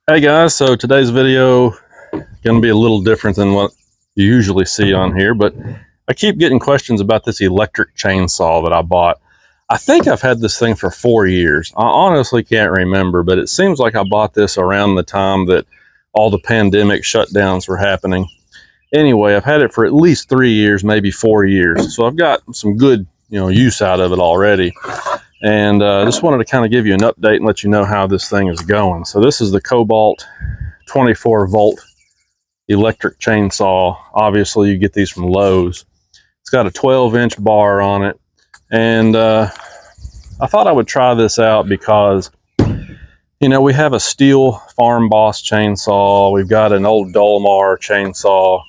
Hey guys, so today's video going to be a little different than what you usually see on here, but I keep getting questions about this electric chainsaw that I bought. I think I've had this thing for 4 years. I honestly can't remember, but it seems like I bought this around the time that all the pandemic shutdowns were happening. Anyway, I've had it for at least 3 years, maybe 4 years. So I've got some good, use out of it already. And I just wanted to kind of give you an update and let you know how this thing is going. So this is the Kobalt 24 volt electric chainsaw. Obviously you get these from Lowe's. It's got a 12-inch bar on it. And I thought I would try this out because, we have a Steel Farm Boss chainsaw. We've got an old Dolmar chainsaw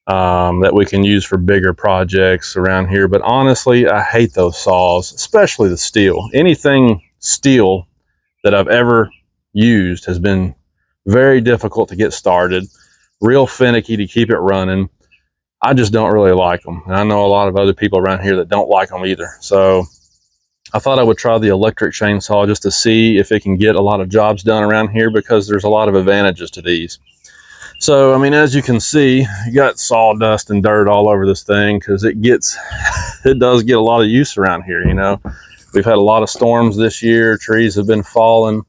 that we can use for bigger projects around here. But honestly, I hate those saws, especially the steel. Anything steel that I've ever used has been very difficult to get started, real finicky to keep it running. I just don't really like them. And I know a lot of other people around here that don't like them either. So I thought I would try the electric chainsaw just to see if it can get a lot of jobs done around here, because there's a lot of advantages to these. So, as you can see, you got sawdust and dirt all over this thing because it does get a lot of use around here. We've had a lot of storms this year. Trees have been falling.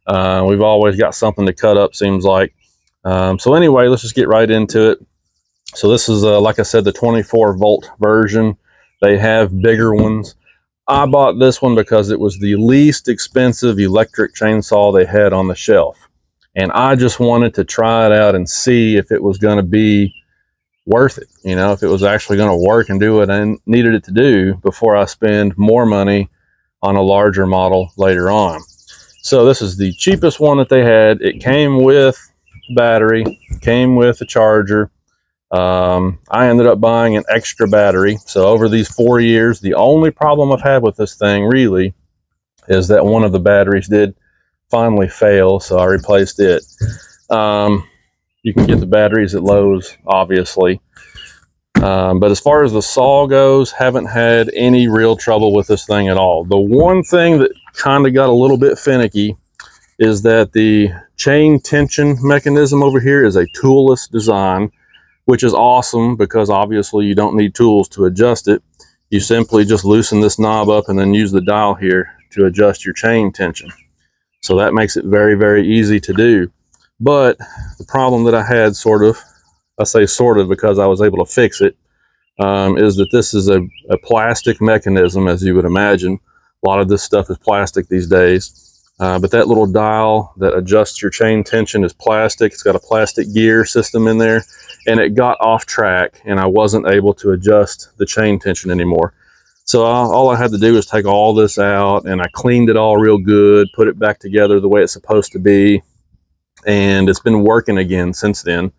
We've always got something to cut up, seems like. So anyway, let's just get right into it. So this is, like I said, the 24 volt version. They have bigger ones. I bought this one because it was the least expensive electric chainsaw they had on the shelf. And I just wanted to try it out and see if it was going to be worth it. If it was actually going to work and do what I needed it to do before I spend more money on a larger model later on. So this is the cheapest one that they had. It came with battery, came with a charger. I ended up buying an extra battery. So over these 4 years, the only problem I've had with this thing really is that one of the batteries did finally fail, so I replaced it. You can get the batteries at Lowe's, obviously. But as far as the saw goes, haven't had any real trouble with this thing at all. The one thing that kind of got a little bit finicky is that the chain tension mechanism over here is a toolless design, which is awesome because obviously you don't need tools to adjust it. You simply just loosen this knob up and then use the dial here to adjust your chain tension. So that makes it very, very easy to do. But the problem that I had I say sort of because I was able to fix it, is that this is a plastic mechanism, as you would imagine. A lot of this stuff is plastic these days. But that little dial that adjusts your chain tension is plastic. It's got a plastic gear system in there, and it got off track and I wasn't able to adjust the chain tension anymore. So all I had to do was take all this out, and I cleaned it all real good, put it back together the way it's supposed to be, and it's been working again since then.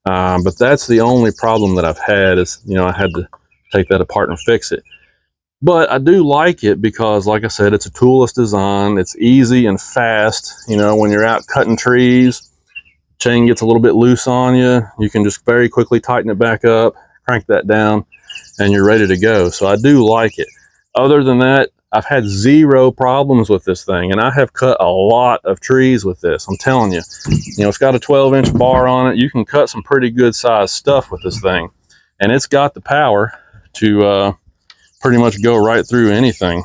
But that's the only problem that I've had is, I had to take that apart and fix it. But I do like it because, like I said, it's a toolless design. It's easy and fast. When you're out cutting trees, chain gets a little bit loose on you, you can just very quickly tighten it back up, crank that down, and you're ready to go. So I do like it. Other than that, I've had zero problems with this thing, and I have cut a lot of trees with this. I'm telling you, it's got a 12-inch bar on it. You can cut some pretty good sized stuff with this thing, and it's got the power to pretty much go right through anything.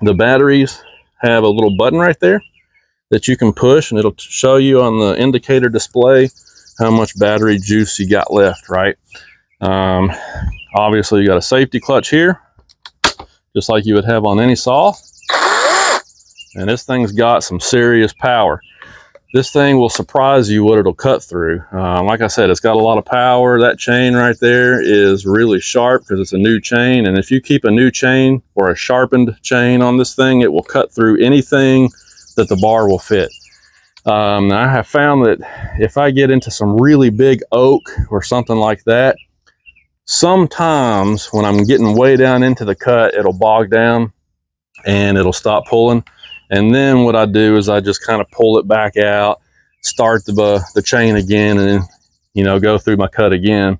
The batteries have a little button right there that you can push, and it'll show you on the indicator display how much battery juice you got left, right? Obviously you got a safety clutch here, just like you would have on any saw. And this thing's got some serious power. This thing will surprise you what it'll cut through. Like I said, it's got a lot of power. That chain right there is really sharp because it's a new chain. And if you keep a new chain or a sharpened chain on this thing, it will cut through anything that the bar will fit. I have found that if I get into some really big oak or something like that, sometimes when I'm getting way down into the cut, it'll bog down and it'll stop pulling. And then what I do is I just kind of pull it back out, start the chain again, and then, go through my cut again.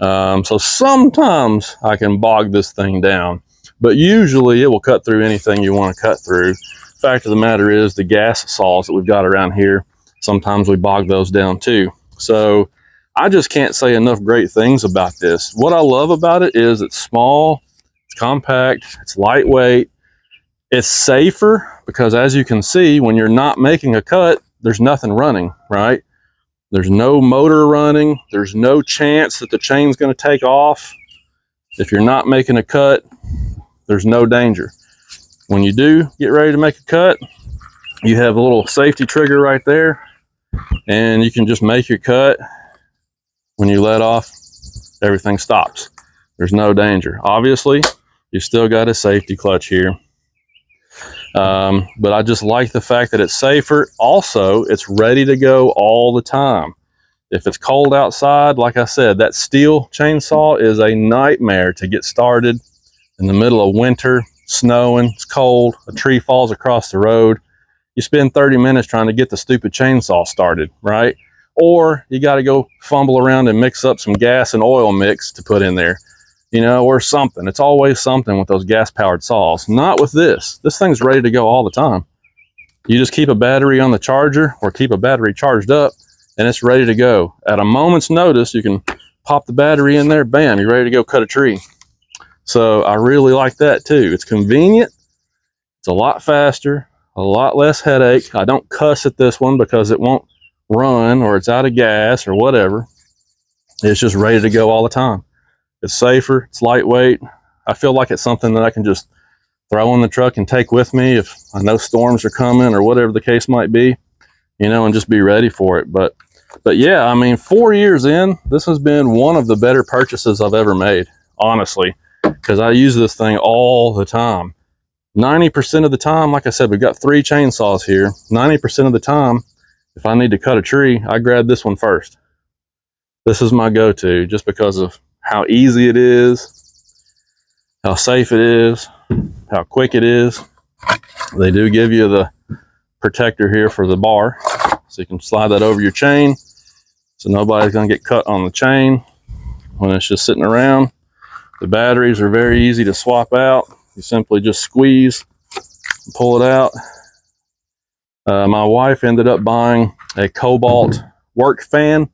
So sometimes I can bog this thing down, but usually it will cut through anything you want to cut through. Fact of the matter is, the gas saws that we've got around here, sometimes we bog those down too. So I just can't say enough great things about this. What I love about it is it's small, it's compact, it's lightweight, it's safer because, as you can see, when you're not making a cut, there's nothing running, right? There's no motor running. There's no chance that the chain's going to take off. If you're not making a cut, there's no danger. When you do get ready to make a cut, you have a little safety trigger right there, and you can just make your cut. When you let off, everything stops. There's no danger. Obviously, you still got a safety clutch here. But I just like the fact that it's safer. Also, it's ready to go all the time. If it's cold outside, like I said, that steel chainsaw is a nightmare to get started in the middle of winter, snowing, it's cold, a tree falls across the road. You spend 30 minutes trying to get the stupid chainsaw started, right? Or you got to go fumble around and mix up some gas and oil mix to put in there, you know, or something. It's always something with those gas-powered saws. Not with this. This thing's ready to go all the time. You just keep a battery on the charger or keep a battery charged up, and it's ready to go. At a moment's notice, you can pop the battery in there, bam, you're ready to go cut a tree. So I really like that too. It's convenient, it's a lot faster, a lot less headache. I don't cuss at this one because it won't run or it's out of gas or whatever. It's just ready to go all the time. It's safer, it's lightweight. I feel like it's something that I can just throw in the truck and take with me if I know storms are coming or whatever the case might be, you know, and just be ready for it. But yeah, I mean, 4 years in, this has been one of the better purchases I've ever made, honestly, because I use this thing all the time. 90% of the time, like I said, we've got 3 chainsaws here. 90% of the time, if I need to cut a tree, I grab this one first. This is my go-to just because of how easy it is, how safe it is, how quick it is. They do give you the protector here for the bar, so you can slide that over your chain so nobody's going to get cut on the chain when it's just sitting around. The batteries are very easy to swap out. You simply just squeeze and pull it out. My wife ended up buying a Kobalt work fan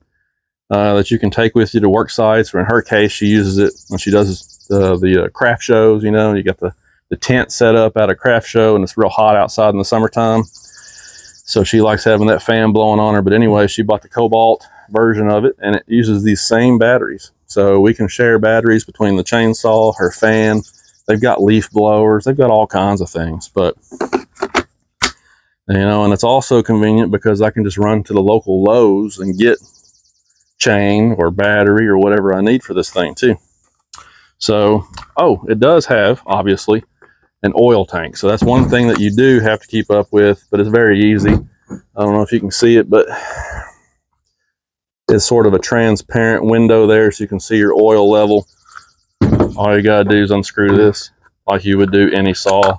that you can take with you to work sites, or in her case, she uses it when she does the craft shows. You know, you got the tent set up at a craft show and it's real hot outside in the summertime. So she likes having that fan blowing on her. But anyway, she bought the Kobalt version of it, and it uses these same batteries. So we can share batteries between the chainsaw, her fan. They've got leaf blowers. They've got all kinds of things. But, you know, and it's also convenient because I can just run to the local Lowe's and get chain or battery or whatever I need for this thing too. So, oh, it does have, obviously, an oil tank. So that's one thing that you do have to keep up with, but it's very easy. I don't know if you can see it, but it's sort of a transparent window there so you can see your oil level. All you gotta do is unscrew this like you would do any saw,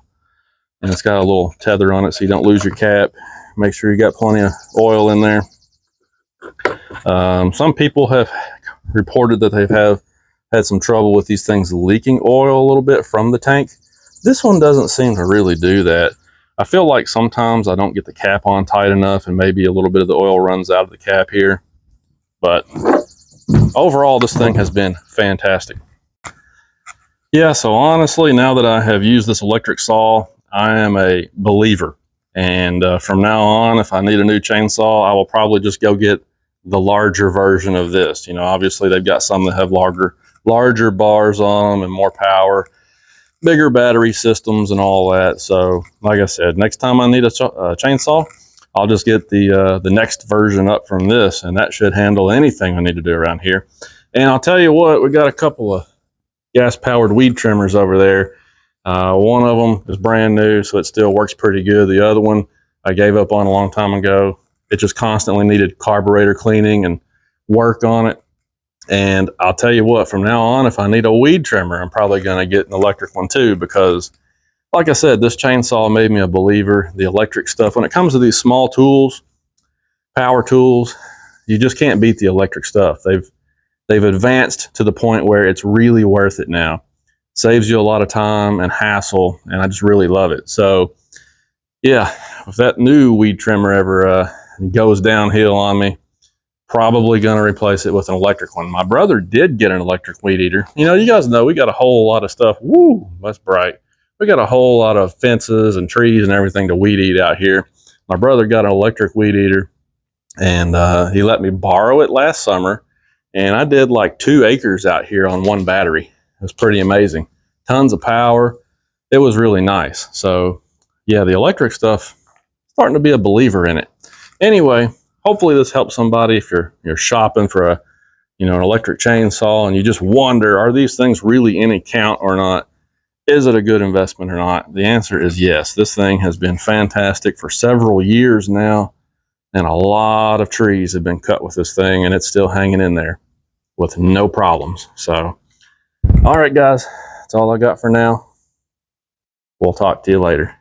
and it's got a little tether on it so you don't lose your cap. Make sure you got plenty of oil in there. Some people have reported that they've had some trouble with these things leaking oil a little bit from the tank. This one doesn't seem to really do that. I feel like sometimes I don't get the cap on tight enough and maybe a little bit of the oil runs out of the cap here. But overall, this thing has been fantastic. Yeah, so honestly, now that I have used this electric saw, I am a believer. And from now on, if I need a new chainsaw, I will probably just go get the larger version of this. You know, obviously they've got some that have larger bars on them and more power, bigger battery systems and all that. So like I said, next time I need a chainsaw, I'll just get the next version up from this, and that should handle anything I need to do around here. And I'll tell you what, we got a couple of gas-powered weed trimmers over there. One of them is brand new, so it still works pretty good. The other one I gave up on a long time ago. It just constantly needed carburetor cleaning and work on it. And I'll tell you what, from now on, if I need a weed trimmer, I'm probably going to get an electric one too, because like I said, this chainsaw made me a believer. The electric stuff, when it comes to these small tools, power tools, you just can't beat the electric stuff. They've advanced to the point where it's really worth it now. Saves you a lot of time and hassle, and I just really love it. So yeah, if that new weed trimmer ever and goes downhill on me. Probably going to replace it with an electric one. My brother did get an electric weed eater. You know, you guys know we got a whole lot of stuff. Woo, that's bright. We got a whole lot of fences and trees and everything to weed eat out here. My brother got an electric weed eater, and he let me borrow it last summer. And I did like 2 acres out here on one battery. It was pretty amazing. Tons of power. It was really nice. So yeah, the electric stuff, starting to be a believer in it. Anyway, hopefully this helps somebody if you're shopping for an electric chainsaw and you just wonder, are these things really any count or not? Is it a good investment or not? The answer is yes. This thing has been fantastic for several years now, and a lot of trees have been cut with this thing, and it's still hanging in there with no problems. So, all right, guys, that's all I got for now. We'll talk to you later.